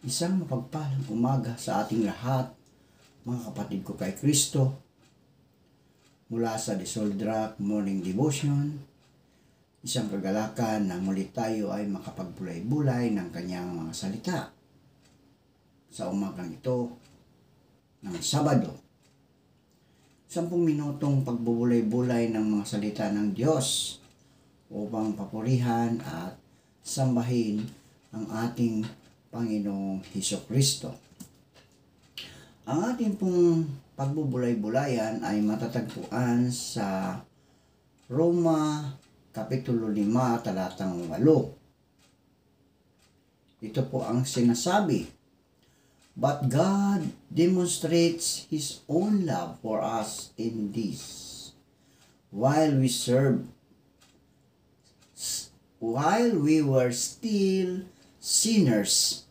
Isang mapagpalang umaga sa ating lahat, mga kapatid ko kay Kristo, mula sa Desoldrak Morning Devotion, isang kagalakan na muli tayo ay makapagpulay-bulay ng kanyang mga salita. Sa umagang ito ng Sabado, 10 minutong pagbubulay-bulay ng mga salita ng Diyos upang papurihan at sambahin ang ating Panginoong Hesukristo. Ang ating pong pagbubulay-bulayan ay matatagpuan sa Roma Kapitulo 5, talatang 8. Ito po ang sinasabi, "But God demonstrates His own love for us in this, while we were still sinners,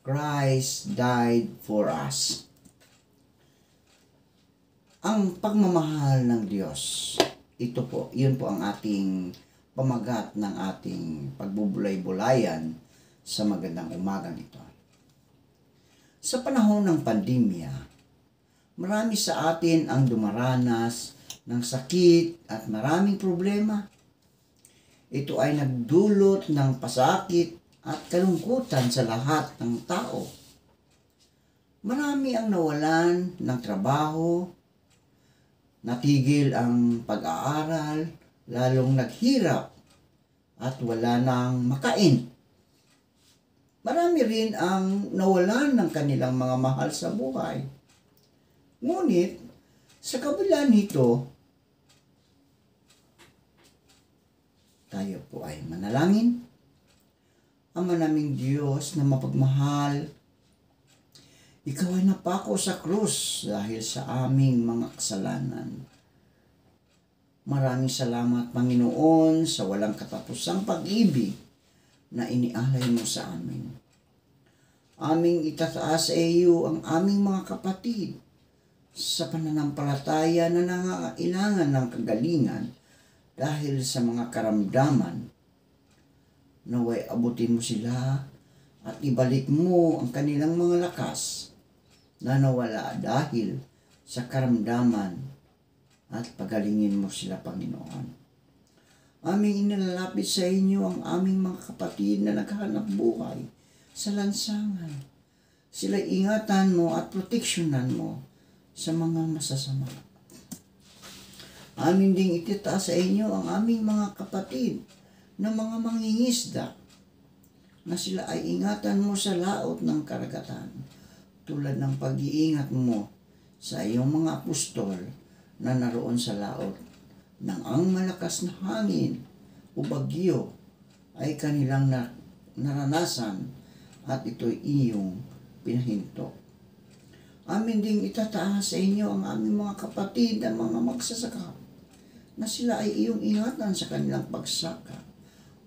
Christ died for us." Ang pagmamahal ng Diyos, yun po ang ating pamagat ng ating pagbubulay-bulayan sa magandang umagang ito. Sa panahon ng pandemya, marami sa atin ang dumaranas ng sakit at maraming problema. Ito ay nagdulot ng pasakit at kalungkutan sa lahat ng tao. Marami ang nawalan ng trabaho, natigil ang pag-aaral, lalong naghirap at wala nang makain. Marami rin ang nawalan ng kanilang mga mahal sa buhay. Ngunit, sa kabila nito, tayo po ay manalangin. Ama naming Diyos na mapagmahal, Ikaw ay napako sa krus dahil sa aming mga kasalanan. Maraming salamat, Panginoon, sa walang katapusang pag-ibig na inialay mo sa amin. Aming itataas sa iyo ang aming mga kapatid sa pananampalataya na nangangailangan ng kagalingan dahil sa mga karamdaman. Naway abutin mo sila at ibalik mo ang kanilang mga lakas na nawala dahil sa karamdaman at pagalingin mo sila, Panginoon. Aming inilalapit sa inyo ang aming mga kapatid na naghahanap buhay sa lansangan. Sila ingatan mo at proteksyonan mo sa mga masasama. Amin ding ititaas sa inyo ang aming mga kapatid na mga mangingisda na sila ay ingatan mo sa laot ng karagatan tulad ng pag-iingat mo sa iyong mga apostol na naroon sa laot nang ang malakas na hangin o bagyo ay kanilang naranasan at ito'y iyong pinahinto. Amin ding itataas sa inyo ang aming mga kapatid na mga magsasaka na sila ay iyong ingatan sa kanilang pagsaka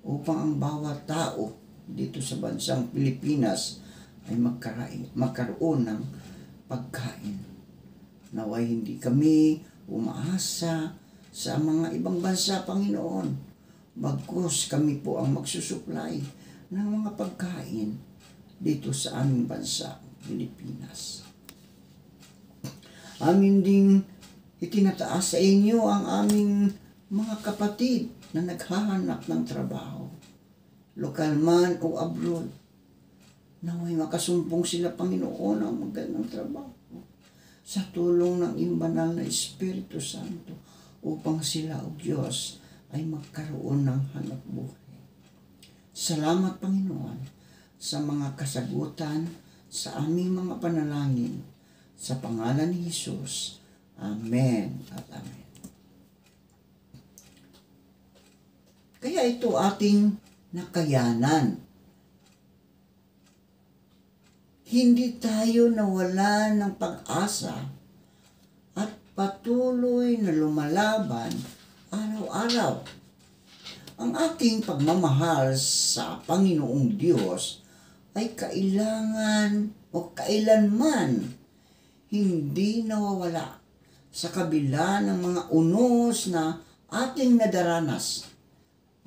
upang ang bawat tao dito sa bansang Pilipinas ay magkaroon ng pagkain. Naway hindi kami umaasa sa mga ibang bansa, Panginoon. Bagkus kami po ang magsusupply ng mga pagkain dito sa aming bansa, Pilipinas. Amin ding itinataas sa inyo ang aming mga kapatid na naghahanap ng trabaho, lokal man o abroad. Naway makasumpong sila, Panginoon, ang magandang trabaho sa tulong ng iyong banal na Espiritu Santo upang sila, O Diyos, ay magkaroon ng hanap buhay. Salamat, Panginoon, sa mga kasagutan sa aming mga panalangin. Sa pangalan ni Jesus, Amen at Amen. Kaya ito ating nakayanan. Hindi tayo nawalan ng pag-asa at patuloy na lumalaban araw-araw. Ang ating pagmamahal sa Panginoong Diyos ay kailangan o kailanman hindi nawawala sa kabila ng mga unos na ating nadaranas.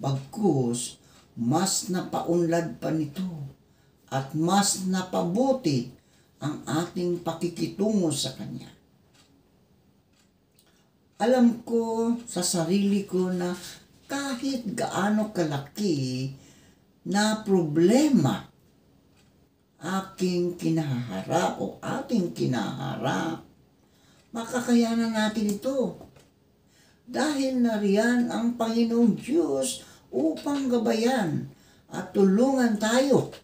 Bagkus, mas napaunlad pa nito at mas napabuti ang ating pakikitungo sa Kanya. Alam ko sa sarili ko na kahit gaano kalaki na problema ating kinaharap, makakayanan natin ito. Dahil nariyan ang Panginoong Diyos upang gabayan at tulungan tayo.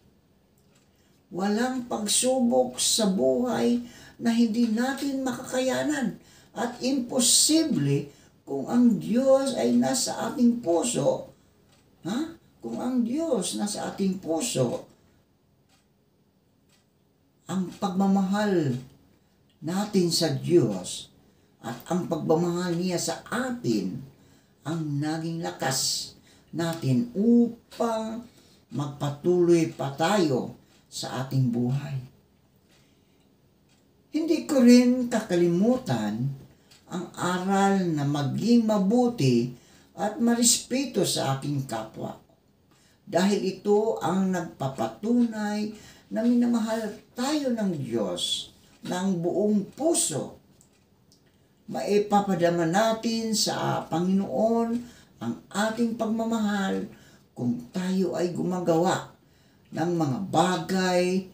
Walang pagsubok sa buhay na hindi natin makakayanan at imposible kung ang Diyos ay nasa ating puso. Kung ang Diyos nasa ating puso, ang pagmamahal natin sa Diyos at ang pagmamahal niya sa atin ang naging lakas natin upang magpatuloy pa tayo sa ating buhay. Hindi ko rin kakalimutan ang aral na maging mabuti at marespeto sa aking kapwa. Dahil ito ang nagpapatunay na minamahal tayo ng Diyos ng buong puso. Maipapadama natin sa Panginoon ang ating pagmamahal kung tayo ay gumagawa ng mga bagay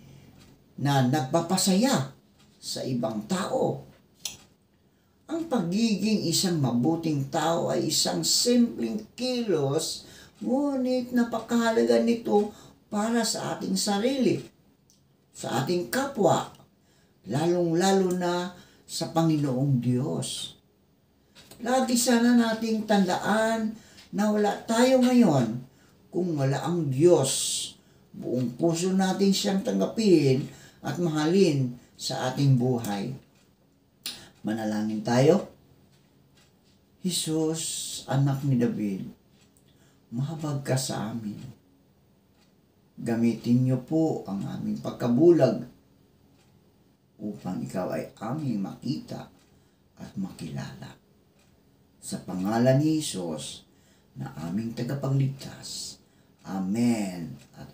na nagpapasaya sa ibang tao. Ang pagiging isang mabuting tao ay isang simpleng kilos, ngunit napakahalaga nito para sa ating sarili, sa ating kapwa, lalong-lalo na sa Panginoong Diyos. Lagi sana nating tandaan na wala tayo ngayon kung wala ang Diyos. Buong puso natin siyang tanggapin at mahalin sa ating buhay. Manalangin tayo. Jesus, anak ni David, mahabag ka sa amin. Gamitin niyo po ang aming pagkabulag upang ikaw ay aming makita at makilala. Sa pangalan ni Jesus na aming tagapagligtas. Amen at